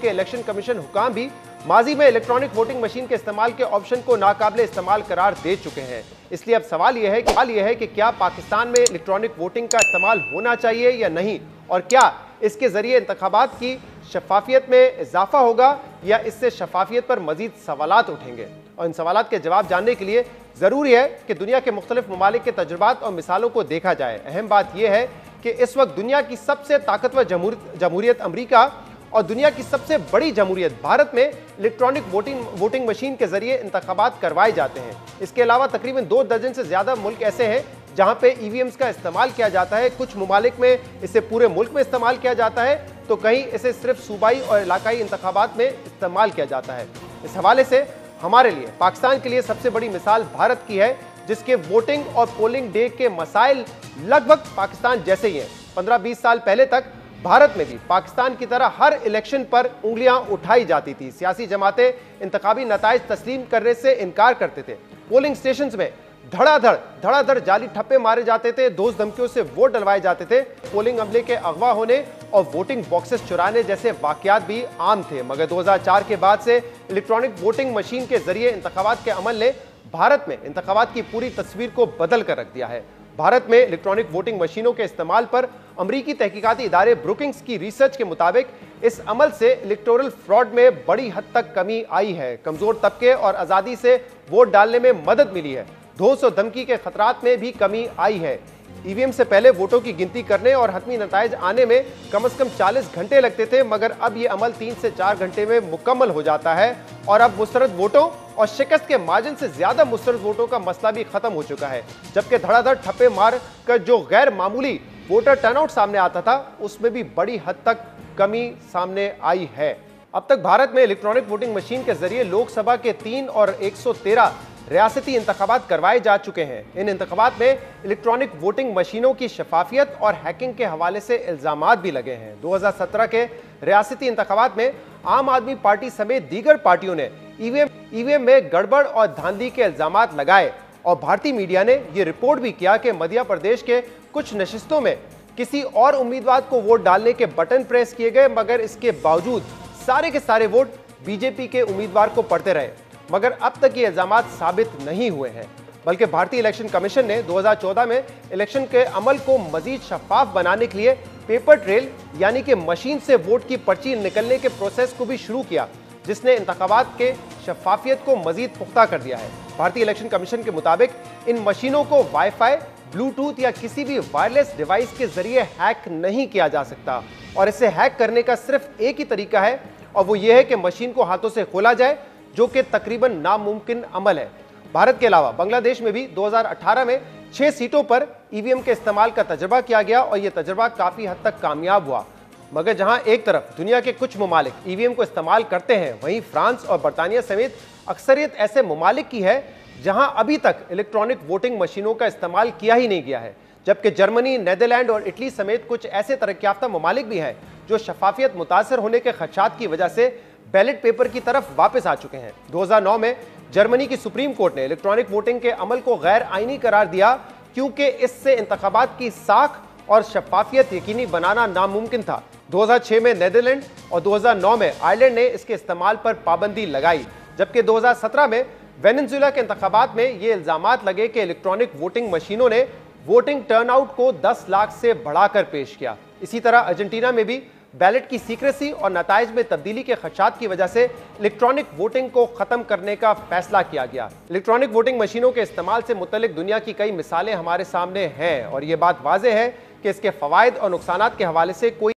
जबकि election commission हुकाम भी माजी में इलेक्ट्रॉनिक वोटिंग मशीन के इस्तेमाल के ऑप्शन को नाकाबिले इस्तेमाल करार दे चुके हैं। इसलिए अब सवाल यह है कि क्या पाकिस्तान में इलेक्ट्रॉनिक वोटिंग का इस्तेमाल होना चाहिए या नहीं, और क्या इसके जरिए इंतखाबात की शफाफियत में इजाफा होगा या इससे शफाफियत पर मजीद सवालात उठेंगे। और इन सवालात के जवाब जानने के लिए जरूरी है कि दुनिया के मुख्तलिफ ममालिक के तजुर्बात और मिसालों को देखा जाए। अहम बात यह है कि इस वक्त दुनिया की सबसे ताकतवर जमहूरियत अमरीका और दुनिया की सबसे बड़ी जमहूरियत भारत में इलेक्ट्रॉनिक वोटिंग मशीन के जरिए इंतखाबात करवाए जाते हैं। इसके अलावा तकरीबन 2 दर्जन से ज्यादा मुल्क ऐसे हैं जहां पे ईवीएम्स का इस्तेमाल किया जाता है। कुछ ममालिक में इसे पूरे मुल्क में इस्तेमाल किया जाता है, तो कहीं इसे सिर्फ सूबाई और इलाकाई इंतखाबात में इस्तेमाल किया जाता है। इस हवाले से हमारे लिए, पाकिस्तान के लिए सबसे बड़ी मिसाल भारत की है, जिसके वोटिंग और पोलिंग डे के मसाइल लगभग पाकिस्तान जैसे ही हैं। 15-20 साल पहले तक भारत में भी पाकिस्तान की तरह हर इलेक्शन पर उंगलियां उठाई जाती थी। सियासी जमातें इंतखाबी नताइज तस्लीम करने से इनकार करते थे। पोलिंग स्टेशंस में धड़ाधड़ जाली ठप्पे मारे जाते थे, दोस्त धमकियों से वोट डलवाए जाते थे। पोलिंग अमले के अगवा होने और वोटिंग बॉक्सेस चुराने जैसे वाकयात भी आम थे। मगर 2004 के बाद से इलेक्ट्रॉनिक वोटिंग मशीन के जरिए इंतखाबात के अमल ने भारत में इंतखाबात की पूरी तस्वीर को बदल कर रख दिया है। भारत में इलेक्ट्रॉनिक वोटिंग मशीनों के इस्तेमाल पर अमरीकी तहकीकाती इदारे ब्रुकिंग्स की रिसर्च के मुताबिक इस अमल से इलेक्टोरल फ्रॉड में बड़ी हद तक कमी आई है। कमजोर तबके और आज़ादी से वोट डालने में मदद मिली है। धोस और धमकी के खतरात में भी कमी आई है। ईवीएम से पहले वोटों की गिनती करने और हतमी नताइज आने में कम से कम 40 घंटे लगते थे, मगर अब यह अमल 3 से 4 घंटे में मुकम्मल हो जाता है। और अब मुस्तरद वोटों और शिकस्त के मार्जिन से ज्यादा मुस्तरद वोटों का मसला भी खत्म हो चुका है। जबकि धड़ाधड़ ठप्पे मार कर जो गैर मामूली वोटर टर्नआउट सामने आता था, उसमें भी बड़ी हद तक कमी सामने आई है। अब तक भारत में इलेक्ट्रॉनिक वोटिंग मशीन के जरिए लोकसभा के 3 और 113 रियासती इंतखाबात करवाए जा चुके हैं। इन इंतखाबात में इलेक्ट्रॉनिक वोटिंग मशीनों की शफाफियत और हैकिंग के हवाले से इल्जामात भी लगे हैं। 2017 के रियासती इंतखाबात में आम आदमी पार्टी समेत दीगर पार्टियों ने ईवीएम में गड़बड़ और धांधली के इल्जामात लगाए, और भारतीय मीडिया ने यह रिपोर्ट भी किया कि मध्य प्रदेश के कुछ नशिस्तों में किसी और उम्मीदवार को वोट डालने के बटन प्रेस किए गए, मगर इसके बावजूद सारे के सारे वोट बीजेपी के उम्मीदवार को पड़ते रहे। मगर अब तक ये इल्जामात साबित नहीं हुए हैं, बल्कि भारतीय इलेक्शन कमीशन ने 2014 में इलेक्शन के अमल को मजीद शफाफ बनाने के लिए पेपर ट्रेल यानी कि मशीन से वोट की पर्ची निकलने के प्रोसेस को भी शुरू किया, जिसने इंतखाबात के शफाफियत को मजीद पुख्ता कर दिया है। भारतीय इलेक्शन कमीशन के मुताबिक इन मशीनों को वाईफाई, ब्लूटूथ या किसी भी वायरलेस डिवाइस के जरिए हैक नहीं किया जा सकता, और इसे हैक करने का सिर्फ एक ही तरीका है, और वो ये है कि मशीन को हाथों से खोला जाए, जो कि तकरीबन नामुमकिन अमल है। भारत के अलावा बांग्लादेश में भी 2018 में 6 सीटों पर ईवीएम के इस्तेमाल का तजर्बा किया गया, और यह तजर्बा काफी हद तक कामयाब हुआ। मगर जहां एक तरफ दुनिया के कुछ ममालिक ईवीएम को इस्तेमाल करते हैं, वहीं फ्रांस और बरतानिया समेत अक्सरियत ऐसे ममालिक की है जहां अभी तक इलेक्ट्रॉनिक वोटिंग मशीनों का इस्तेमाल किया ही नहीं गया है। जबकि जर्मनी, नीदरलैंड और इटली समेत कुछ ऐसे तरक्की याफ्ता ममालिक भी हैं जो शफाफियत मुतासर होने के खदशात की वजह से बैलेट पेपर की तरफ वापस आ चुके हैं। 2009 में जर्मनी की सुप्रीम कोर्ट ने इलेक्ट्रॉनिक वोटिंग के अमल को गैर आईनी करार दिया, क्योंकि इससे इंतखाबात की साख और शफाफियत यकीनी बनाना नामुमकिन था। 2006 में नीदरलैंड और 2009 में आयरलैंड ने इसके इस्तेमाल पर पाबंदी लगाई, जबकि 2017 में वेनेजुएला के इंतखाबात में ये इल्जामात लगे कि इलेक्ट्रॉनिक वोटिंग मशीनों ने वोटिंग टर्नआउट को 10 लाख से बढ़ाकर पेश किया। इसी तरह अर्जेंटीना में भी बैलेट की सीक्रेसी और नताइज में तब्दीली के खदशात की वजह से इलेक्ट्रॉनिक वोटिंग को खत्म करने का फैसला किया गया। इलेक्ट्रॉनिक वोटिंग मशीनों के इस्तेमाल से मुतल्लिक दुनिया की कई मिसालें हमारे सामने हैं, और ये बात वाज़ेह है कि इसके फ़वाइद और नुकसानात के हवाले से कोई